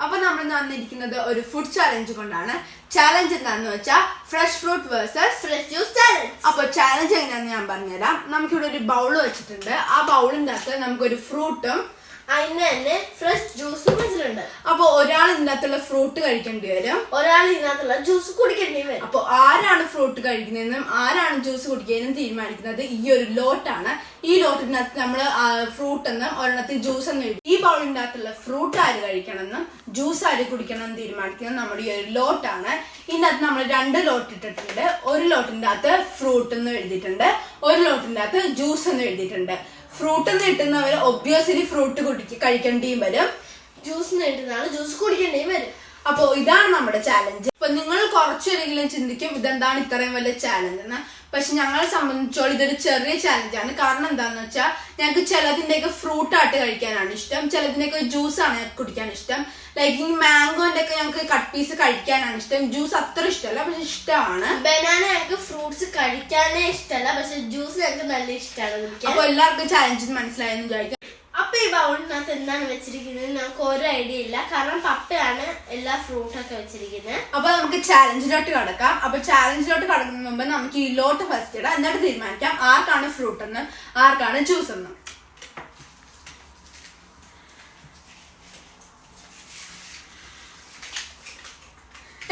അപ്പൊ നമ്മൾ വന്നിരിക്കുന്നത് ഒരു ഫുഡ് ചാലഞ്ച് കൊണ്ടാണ്. ചാലഞ്ച് എന്താണെന്ന് വെച്ചാൽ fresh fruit versus fresh juice challenge. അപ്പൊ ചാലഞ്ച് എങ്ങനെയാണെന്ന് ഞാൻ പറഞ്ഞുതരാം. നമുക്കിവിടെ ഒരു ബൗൾ വെച്ചിട്ടുണ്ട്. ആ ബൗളിന്റെ അകത്ത് നമുക്കൊരു ഫ്രൂട്ടും അതിന് തന്നെ ഫ്രഷ് ജ്യൂസും വെച്ചിട്ടുണ്ട്. അപ്പൊ ഒരാൾ ഇതിനകത്തുള്ള ഫ്രൂട്ട് കഴിക്കേണ്ടി വരും, ഒരാൾ ഇതിനകത്തുള്ള ജ്യൂസ് കുടിക്കേണ്ടി വരും. അപ്പൊ ആരാണ് ഫ്രൂട്ട് കഴിക്കുന്നതെന്നും ആരാണ് ജ്യൂസ് കുടിക്കുന്നതെന്നും തീരുമാനിക്കുന്നത് ഈ ഒരു ലോട്ടാണ്. ഈ ലോട്ടിനകത്ത് നമ്മൾ ഫ്രൂട്ട് എന്നും ഒരെണ്ണത്തിൽ ജ്യൂസ് എന്നും എഴുതി. ഈ ബൗളിന്റെ അകത്തുള്ള ഫ്രൂട്ട് ആര് കഴിക്കണമെന്നും ജ്യൂസ് ആര് കുടിക്കണം എന്ന് തീരുമാനിക്കുന്നത് നമ്മുടെ ഈ ഒരു ലോട്ടാണ്. ഇതിനകത്ത് നമ്മൾ 2 ലോട്ട് ഇട്ടിട്ടുണ്ട്. ഒരു ലോട്ടിന്റെ അകത്ത് ഫ്രൂട്ട് എന്ന് എഴുതിയിട്ടുണ്ട്, ഒരു ലോട്ടിന്റെ അകത്ത് ജ്യൂസ് എന്ന് എഴുതിയിട്ടുണ്ട്. ഫ്രൂട്ട് എന്ന് കിട്ടുന്നവര് ഒബ്വിയസ്ലി ഫ്രൂട്ട് കഴിക്കേണ്ടിയും വരും, ജ്യൂസ് കിട്ടുന്നതാണ് ജ്യൂസ് കുടിക്കേണ്ടിയും വരും. അപ്പൊ ഇതാണ് നമ്മുടെ ചാലഞ്ച്. അപ്പൊ നിങ്ങൾ കുറച്ചൊരെങ്കിലും ചിന്തിക്കും ഇതെന്താണ് ഇത്രയും വലിയ ചാലഞ്ച് എന്ന്. പക്ഷെ ഞങ്ങളെ സംബന്ധിച്ചോളം ഇതൊരു ചെറിയ ചാലഞ്ചാണ്. കാരണം എന്താന്ന് വെച്ചാൽ ഞങ്ങൾക്ക് ചിലതിന്റെയൊക്കെ ഫ്രൂട്ട് ആയിട്ട് കഴിക്കാനാണ് ഇഷ്ടം, ചിലതിന്റെയൊക്കെ ജ്യൂസാണ് ഞങ്ങൾക്ക് കുടിക്കാൻ ഇഷ്ടം. ലൈക്ക് ഈ മാംഗോന്റെ ഒക്കെ ഞങ്ങൾക്ക് കട്ട് പീസ് കഴിക്കാനാണ് ഇഷ്ടം, ജ്യൂസ് അത്ര ഇഷ്ടമല്ല പക്ഷെ ഇഷ്ടമാണ്. ബനാന ഞങ്ങൾക്ക് ഫ്രൂട്ട്സ് കഴിക്കാനേ ഇഷ്ടമല്ല, പക്ഷെ ജ്യൂസ് ഞങ്ങൾക്ക് നല്ല ഇഷ്ടമാണ്. അപ്പൊ എല്ലാവർക്കും ചാലഞ്ച് മനസ്സിലായെന്ന് വിചാരിക്കും. അപ്പൊ ഈ ബൗളിനകത്ത് എന്താണ് വെച്ചിരിക്കുന്നത് നമുക്ക് ഒരു ഐഡിയ ഇല്ല, കാരണം പപ്പയാണ് എല്ലാ ഫ്രൂട്ടൊക്കെ വെച്ചിരിക്കുന്നത്. അപ്പൊ നമുക്ക് ചാലഞ്ചിലോട്ട് കടക്കാം. അപ്പൊ ചാലഞ്ചിലോട്ട് കടക്കുന്നതിന് മുമ്പ് നമുക്ക് ഈ ലോട്ട് ഫസ്റ്റ് ഇടാം, എന്നിട്ട് തീരുമാനിക്കാം ആർക്കാണ് ഫ്രൂട്ട് എന്ന് ആർക്കാണ് ജ്യൂസ് എന്ന്.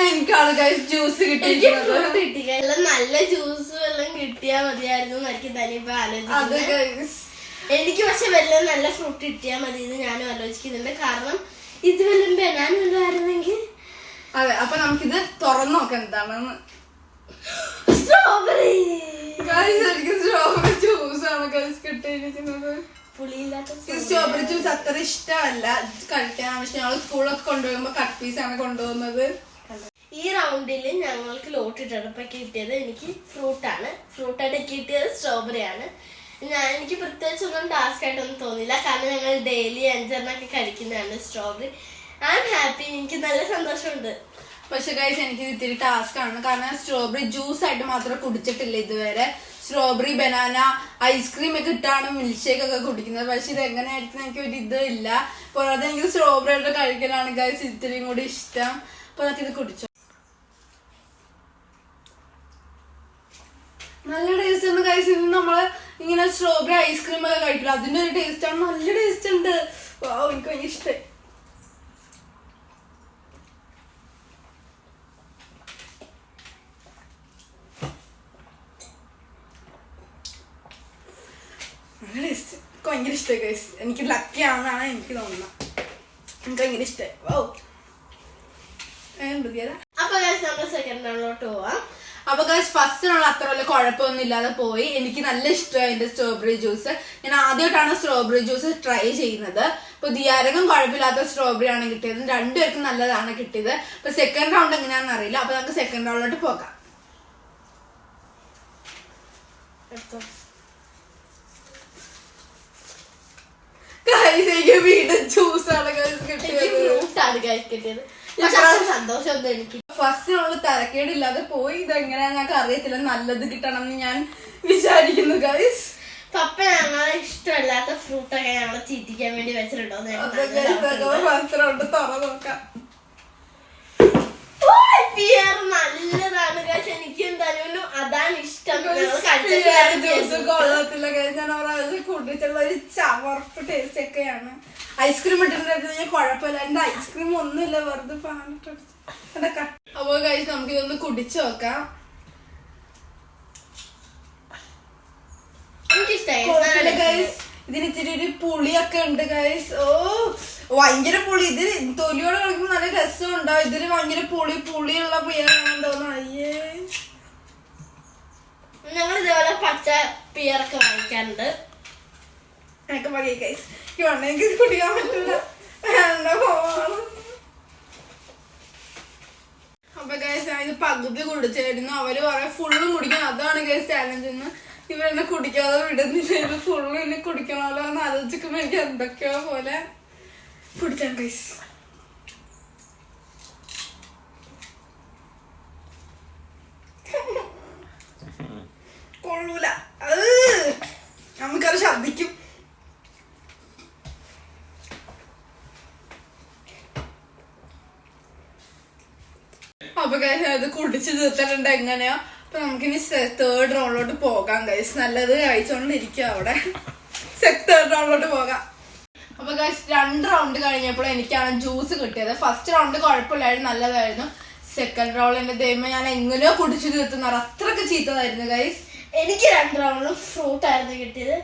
എനിക്കാണ് ജ്യൂസ് കിട്ടിയിരിക്കുന്നത്. നല്ല ജ്യൂസ് എല്ലാം കിട്ടിയാൽ മതിയായിരുന്നു എനിക്ക് തന്നെ ഇപ്പൊ ആലോചിക്കുന്നത്. എനിക്ക് പക്ഷെ വല്ലതും നല്ല ഫ്രൂട്ട് കിട്ടിയാൽ മതി എന്ന് ഞാനും ആലോചിക്കുന്നുണ്ട്. കാരണം ഇത് വല്ലതും ബനാന വല്ലതും ആയിരുന്നെങ്കിൽ. അതെ, അപ്പൊ നമുക്കിത് തുറന്നു നോക്കാം എന്താണെന്ന്. സ്ട്രോബെറി സ്ട്രോബെറി ജ്യൂസ് ആണ് കിട്ടിയിരിക്കുന്നത്. സ്ട്രോബെറി ജ്യൂസ് അത്ര ഇഷ്ടമല്ല കഴിക്കാൻ, പക്ഷെ ഞങ്ങൾ സ്കൂളൊക്കെ കൊണ്ടുപോകുമ്പോ കട്ട് പീസ് ആണ് കൊണ്ടുപോകുന്നത്. ഈ റൗണ്ടിൽ ഞങ്ങൾക്ക് ലോട്ട് ഇട്ടപ്പോ കിട്ടിയത് എനിക്ക് ഫ്രൂട്ടാണ്. ഫ്രൂട്ടായിട്ട് കിട്ടിയത് സ്ട്രോബെറി ആണ്. എനിക്ക് പ്രത്യേകിച്ച് ഒന്നും ടാസ്ക് ആയിട്ടൊന്നും തോന്നില്ല, കാരണം ഞങ്ങൾ ഡെയിലി 5 കഴിക്കുന്നതാണ് സ്ട്രോബെറി. ഐ ആം ഹാപ്പി, എനിക്ക് നല്ല സന്തോഷമുണ്ട്. പക്ഷെ ഗൈസ് എനിക്ക് ഇത്തിരി ടാസ്ക് ആണ്, കാരണം സ്ട്രോബെറി ജ്യൂസ് ആയിട്ട് മാത്രം കുടിച്ചിട്ടില്ല ഇതുവരെ. സ്ട്രോബെറി ബനാന ഐസ്ക്രീം ഒക്കെ ഇട്ടാണ് മിൽക്ക് ഷേക്ക് ഒക്കെ കുടിക്കുന്നത്. പക്ഷെ ഇത് എങ്ങനെയായിരിക്കും എനിക്ക് ഒരു ഇത് ഇല്ല. പോരാതെ എനിക്ക് സ്ട്രോബെറി ആയിട്ട് കഴിക്കലാണ് ഗൈസ് ഇത്തിരിയും കൂടി ഇഷ്ടം. അപ്പൊ നമുക്കിത് കുടിച്ചോ. നല്ല ടേസ്റ്റ് ഉണ്ട് ഗൈസ്. ഇത് നമ്മള് ഇങ്ങനെ സ്ട്രോബെറി ഐസ്ക്രീം ഒക്കെ കഴിക്കില്ല, അതിന്റെ ഒരു ടേസ്റ്റ് ആണ്. നല്ല ടേസ്റ്റ് ഉണ്ട്. എനിക്ക് ഭയങ്കര ഇഷ്ടമായി. നല്ല ടേസ്റ്റ്, എനിക്ക് ഭയങ്കര ഇഷ്ടമായി ഗൈസ്. എനിക്ക് ലക്കി ആണെന്നാണ് എനിക്ക് തോന്നുന്നത്. എനിക്ക് ഭയങ്കര ഇഷ്ടമായി. അപ്പൊ നമ്മൾ സെക്കൻഡ് റൗണ്ടിലോട്ട് പോവാം. അപ്പൊ ഫസ്റ്റ് നമ്മൾ അത്ര വലിയ കുഴപ്പമൊന്നും ഇല്ലാതെ പോയി. എനിക്ക് നല്ല ഇഷ്ടമായി എന്റെ സ്ട്രോബെറി ജ്യൂസ്. ഞാൻ ആദ്യമായിട്ടാണ് സ്ട്രോബെറി ജ്യൂസ് ട്രൈ ചെയ്യുന്നത്. ഇപ്പൊ ദിയാരകം കുഴപ്പമില്ലാത്ത സ്ട്രോബെറി ആണ് കിട്ടിയത്, 2 പേർക്കും നല്ലതാണ് കിട്ടിയത്. ഇപ്പൊ സെക്കൻഡ് റൗണ്ട് എങ്ങനെയാണെന്ന് അറിയില്ല. അപ്പൊ നമുക്ക് സെക്കൻഡ് റൗണ്ടിലോട്ട് പോകാം. വീണ്ടും ജ്യൂസാണ് കിട്ടിയത്. സന്തോഷം എനിക്ക്. ഫസ്റ്റ് നമ്മള് തരക്കേടില്ലാതെ പോയി. ഇതെങ്ങനെയാ ഞങ്ങൾക്ക് അറിയത്തില്ല, നല്ലത് കിട്ടണം എന്ന് ഞാൻ വിചാരിക്കുന്നു ഗൈസ്. പപ്പ ഞങ്ങളെ ഇഷ്ടമല്ലാത്ത ഫ്രൂട്ടൊക്കെ ഞങ്ങളെ ചീറ്റിക്കാൻ വേണ്ടി വെച്ചിട്ടുണ്ടോ ഫസ്റ്റ് റൗണ്ട് തുറന്നു നോക്കാം. നല്ലതാണ് ഗൈസ്, എനിക്ക് എന്തായാലും അതാണ് ഇഷ്ടം. ജ്യൂസ് കൊള്ളത്തില്ല ഗൈസ്, ഞാൻ കുടിച്ചുള്ള ഒരു ചവർപ്പ് ടേസ്റ്റ് ഒക്കെയാണ്. ഐസ്ക്രീം ഇട്ടിട്ടുണ്ടെങ്കിൽ കുഴപ്പമില്ല, എന്റെ ഐസ്ക്രീം ഒന്നുമില്ല, വെറുതെ പാനിട്ടടിച്ചു. അപ്പൊ ഗൈസ് നമുക്ക് ഇതൊന്ന് കുടിച്ചു നോക്കാം. ഗൈസ് ഇതിന് ഇത്തിരി ഒരു പുളിയൊക്കെ ഉണ്ട് ഗൈസ്. ഭയങ്കര പുളി. ഇത് തൊലിയോടെ കളിക്കുമ്പോ നല്ല രസം ഉണ്ടാവും. ഇതിന് ഭയങ്കര പുളിയുള്ള പിയറാണെന്ന്. അയ്യേ, ഞങ്ങൾ ഇതേപോലെ പച്ച പിയറൊക്കെ വാങ്ങിക്കാറുണ്ട്. എനിക്ക് മതി ഗൈസ്, എനിക്ക് കുടിക്കാൻ പറ്റില്ല. അപ്പൊ ഗൈസ് ഞാൻ ഇത് പകുതി കുടിച്ചായിരുന്നു. അവര് പറയാം ഫുള്ളും കുടിക്കണം, അതാണ് ഗൈസ് ചാലഞ്ച് എന്ന്. ഇവരെന്നെ കുടിക്കാതെ വിടുന്നില്ല. ഇത് ഫുള്ളും ഇനി കുടിക്കണമല്ലോ എന്ന് ആലോചിക്കുമ്പോ എനിക്ക് എന്തൊക്കെയോ പോലെ. കുടിക്കാൻ ഗൈസ്. കൊള്ളൂല, നമുക്കത് ഛർദിക്കും. അപ്പൊ ഗൈസ് അത് കുടിച്ച് തീർത്തിട്ടുണ്ട് എങ്ങനെയോ. അപ്പൊ നമുക്കിനി തേർഡ് റൗണ്ടിലോട്ട് പോകാം ഗൈസ്. നല്ലത് കഴിച്ചോണ്ടിരിക്കുക അവിടെ. തേർഡ് റൗണ്ടിലോട്ട് പോകാം. അപ്പൊ ഗൈസ് 2 റൗണ്ട് കഴിഞ്ഞപ്പോൾ എനിക്കാണ് ജ്യൂസ് കിട്ടിയത്. ഫസ്റ്റ് റൗണ്ട് കുഴപ്പമില്ലായിരുന്നു, നല്ലതായിരുന്നു. സെക്കൻഡ് റൗണ്ടിന്റെ ദൈവം ഞാൻ എങ്ങനെയോ കുടിച്ചു തീർത്തുന്ന അത്രക്ക് ചീത്തതായിരുന്നു ഗൈസ്. എനിക്ക് 2 റൗണ്ടിലും ഫ്രൂട്ട് ആയിരുന്നു കിട്ടിയത്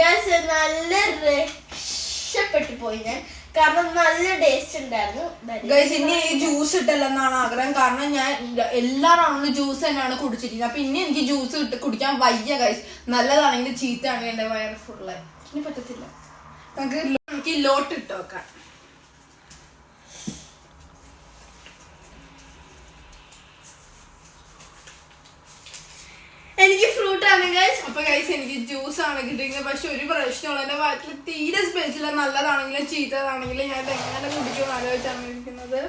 ഗൈസ്. നല്ല രക്ഷപ്പെട്ടു പോയി ഞാൻ, കാരണം നല്ല ടേസ്റ്റ് ഉണ്ടായിരുന്നു ഗൈസ്. ഇനി എനിക്ക് ജ്യൂസ് ഇട്ടല്ലെന്നാണ് ആഗ്രഹം, കാരണം ഞാൻ എല്ലാ റൗണ്ടിലും ജ്യൂസ് തന്നെയാണ് കുടിച്ചിരിക്കുന്നത്. അപ്പൊ ഇനി എനിക്ക് ജ്യൂസ് കുടിക്കാൻ വയ്യ ഗൈസ്. നല്ലതാണെങ്കിൽ ചീത്തയാണെങ്കിൽ എന്റെ വയറ് ഫുള്ള് ഇനി പറ്റത്തില്ല. നമുക്ക് ലോട്ട് ഇട്ട് വെക്കാം. എനിക്ക് ഫ്രൂട്ട് ആണ് ഗൈസ്. അപ്പൊ ഗൈസ് എനിക്ക് ജ്യൂസ് ആണ് കിട്ടിയിരിക്കുന്നത്. പക്ഷെ ഒരു പ്രശ്നമുള്ള എന്റെ വയറ്റിൽ തീരെ സ്പേസില്ല. നല്ലതാണെങ്കിലും ചീത്തതാണെങ്കിലും ഞാൻ എങ്ങനെ കുടിക്കും ആലോചിച്ചാണ് ഇരിക്കുന്നത്.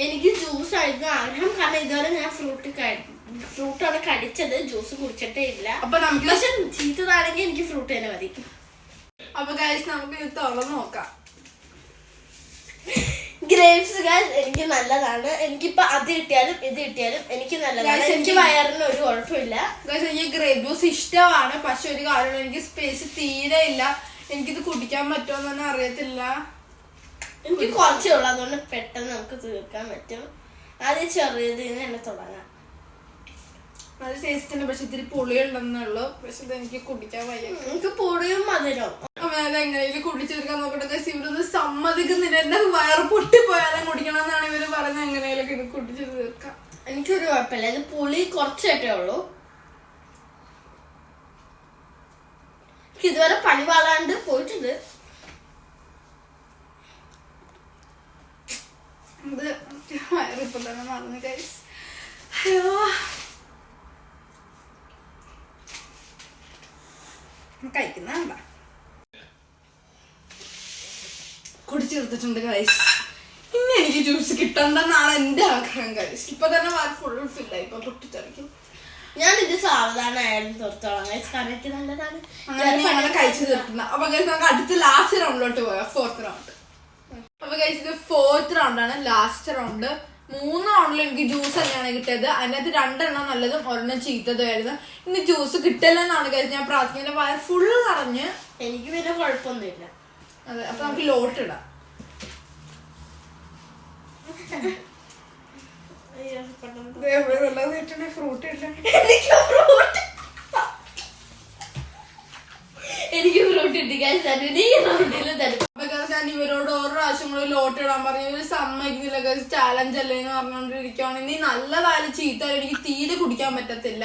എനിക്ക് ജ്യൂസ് ആയിരുന്നു ആഗ്രഹം, കാരണം ഇതുവരെ ഞാൻ ഫ്രൂട്ടാണ് കടിച്ചത്, ജ്യൂസ് കുടിച്ചിട്ടേ ഇല്ല. അപ്പൊ നമുക്ക് പക്ഷെ ചീത്തതാണെങ്കിൽ എനിക്ക് ഫ്രൂട്ട് തന്നെ മതി. അപ്പൊ ഗൈസ് നമുക്ക് ഇത് തുറന്ന് നോക്കാം. ഗ്രേപ്സ് ഗൈസ് എനിക്ക് നല്ലതാണ്. എനിക്കിപ്പോ അത് കിട്ടിയാലും ഇത് കിട്ടിയാലും എനിക്ക് നല്ലതാണ്. എനിക്ക് വയറിന് ഒരു കുഴപ്പമില്ല ഗൈസ്. എനിക്ക് ഗ്രേപ്പ് ജ്യൂസ് ഇഷ്ടമാണ്, പക്ഷെ ഒരു കാര്യം എനിക്ക് സ്പേസ് തീരെ ഇല്ല. എനിക്കിത് കുടിക്കാൻ പറ്റുമോ എന്ന് അറിയത്തില്ല. എനിക്ക് കുറച്ചേ ഉള്ളൂ, അതുകൊണ്ട് പെട്ടെന്ന് നമുക്ക് തീർക്കാൻ പറ്റും. ആദ്യം ചെറിയതിൽ നിന്ന് തന്നെ തുടങ്ങാം. നല്ല ടേസ്റ്റ് ഉണ്ട്, പക്ഷെ ഇത്തിരി പുളിയുണ്ടെന്നുള്ളൂ. പക്ഷെ ഇത് എനിക്ക് കുടിക്കാൻ വയ്യ. എനിക്ക് പുളിയും മധുരവും. അത് എങ്ങനെയും കുടിച്ചെടുക്കാൻ നോക്കട്ടെ. ഇവരൊന്നും സമ്മതിക്കുന്നില്ല. എന്റെ വയറ് പൊട്ടിപ്പോയാലും കുടിക്കണം എന്നാണ് ഇവര് പറഞ്ഞത്. എങ്ങനെയൊക്കെ ഇത് കുടിച്ചു തീർക്കാം. എനിക്കൊരു കുഴപ്പമില്ല, ഇത് പുളി കുറച്ചായിട്ടേ ഉള്ളൂ. എനിക്ക് ഇതുവരെ പണി പാടാണ്ട് പോയിട്ടുണ്ട്. ഇത് വയറിപ്പോ തന്നെ നടന്നു ഗൈസ്. അയ്യോ, കഴിക്കുന്ന കുടിച്ചെടുത്തിട്ടുണ്ട് ഗൈസ്. ഇനി എനിക്ക് ജ്യൂസ് കിട്ടണ്ടെന്നാണ് എന്റെ ആഗ്രഹം ഗൈസ്. ഇപ്പൊ തന്നെ ഫുൾ ഫില്ലായി, ഇപ്പൊ പൊട്ടിച്ചറിക്കും. ഞാൻ ഇത് സാവധാനമായാലും തീർത്തോളാം ഗൈസ്, കാരണം എനിക്ക് നല്ലതാണ്. അങ്ങനെ കഴിച്ചു തീർക്കുന്ന. അപ്പൊ ഗൈസ് നമുക്ക് അടുത്ത ലാസ്റ്റ് റൗണ്ടിലോട്ട് പോകാം, 4th റൗണ്ട്. അപ്പൊ ഗൈസ് ഇത് 4th റൗണ്ടാണ്, ലാസ്റ്റ് റൗണ്ട്. 3 റൗണ്ടിൽ എനിക്ക് ജ്യൂസ് തന്നെയാണ് കിട്ടിയത്. അതിനകത്ത് 2 എണ്ണം നല്ലതും 1 എണ്ണം ചീത്തതുമായിരുന്നു. ഇനി ജ്യൂസ് കിട്ടില്ലെന്നാണ് ഗൈസ് ഞാൻ പ്രാർത്ഥിക്കുന്നത്. വയർ ഫുള്ള് നിറഞ്ഞ്. എനിക്ക് പിന്നെ കുഴപ്പമൊന്നുമില്ല. അതെ, അപ്പൊ നമുക്ക് ലോട്ട് ഇടാം. ഫ്രൂട്ട് എനിക്ക് ഫ്രൂട്ട് കിട്ടി ഗൈസ്. ഞാൻ ഇവരോട് ഓരോ പ്രാവശ്യം കൂടി ലോട്ട് ഇടാൻ പറഞ്ഞു. ഇവര് സമ്മതിക്കുന്നില്ല ഗൈസ്. ചാലഞ്ച് അല്ലേന്ന് പറഞ്ഞോണ്ടിരിക്കുവാണ്. ഇനി നല്ലതായാലും ചീത്തയായാലും എനിക്ക് തീരെ കുടിക്കാൻ പറ്റത്തില്ല.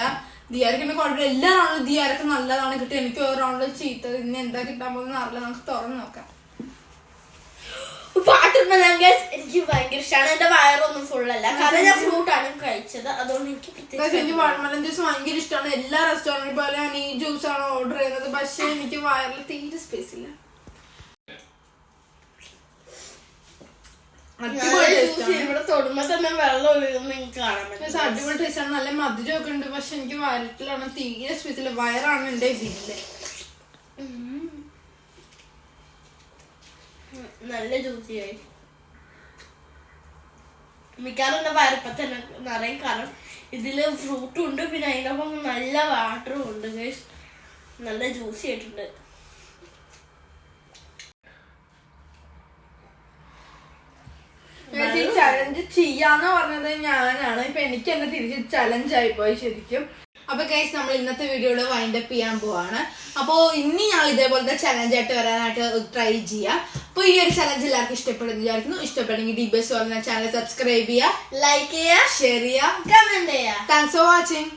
ദിയാരക്കിന്റെ കുഴപ്പമില്ല. എല്ലാ റൗണ്ടിലും ദിയാരക്ക് നല്ലതാണ് കിട്ടുക. എനിക്ക് ഒരു റൗണ്ടിൽ ചീത്ത. ഇനി എന്താ കിട്ടാൻ പോകുന്ന അറിയില്ല. നമുക്ക് തുറന്ന് നോക്കാം. പാട്ടിടുന്ന എനിക്ക് ഭയങ്കര ഇഷ്ടമാണ്. എന്റെ വയറൊന്നും ഫുള്ളല്ല, കാരണം ഞാൻ ഫ്രൂട്ടാണ് കഴിച്ചത്, അതുകൊണ്ട് എനിക്ക് വാട്ടർമെലൺ ജ്യൂസ് ഭയങ്കര ഇഷ്ടമാണ്. എല്ലാ റെസ്റ്റോറന്റിൽ പോലെ ഞാൻ ഈ ജ്യൂസ് ആണ് ഓർഡർ ചെയ്യുന്നത്. പക്ഷെ എനിക്ക് വയറിൽ തീരെ സ്പേസ് ഇല്ല. ഇവിടെ തൊടുമ്പോ തന്നെ വെള്ളം ഒഴുകുന്ന എനിക്ക് കാണാൻ പറ്റും. അടിപൊളി ടേസ്റ്റ് ആണ്. നല്ല മധുരമൊക്കെ ഉണ്ട്. പക്ഷെ എനിക്ക് വയറ്റിലാണ് തീരെ സ്പേസ് ഇല്ല. വയറാണ് എന്റെ ഇതില്ലേ. നല്ല ജ്യൂസിയായി. മിക്കവാറും എന്റെ വയറിപ്പ തന്നെ നിറയും, കാരണം ഇതില് ഫ്രൂട്ടും ഉണ്ട്, പിന്നെ അതിനൊപ്പം നല്ല വാട്ടറും ഉണ്ട്. നല്ല ജ്യൂസി ആയിട്ടുണ്ട്. ഈ ചലഞ്ച് ചെയ്യാന്ന് പറഞ്ഞത് ഞാനാണ്. ഇപ്പൊ എനിക്ക് തന്നെ തിരിച്ച് ചലഞ്ച് ആയിപ്പോയി ശരിക്കും. അപ്പൊ ഗൈസ് നമ്മൾ ഇന്നത്തെ വീഡിയോയുടെ വൈൻഡ് അപ്പ് ചെയ്യാൻ പോവാണ്. അപ്പൊ ഇനി ഞങ്ങൾ ഇതേപോലത്തെ ചലഞ്ച് ആയിട്ട് വരാനായിട്ട് ട്രൈ ചെയ്യാം. അപ്പൊ ഈ ഒരു ചലഞ്ച് എല്ലാവർക്കും ഇഷ്ടപ്പെടുന്നു വിചാരിക്കുന്നു. ഇഷ്ടപ്പെടുമെങ്കിൽ DBS ചാനൽ സബ്സ്ക്രൈബ് ചെയ്യുക, ലൈക്ക് ചെയ്യുക, ഷെയർ ചെയ്യുക, കമന്റ് ചെയ്യുക. Thanks for watching.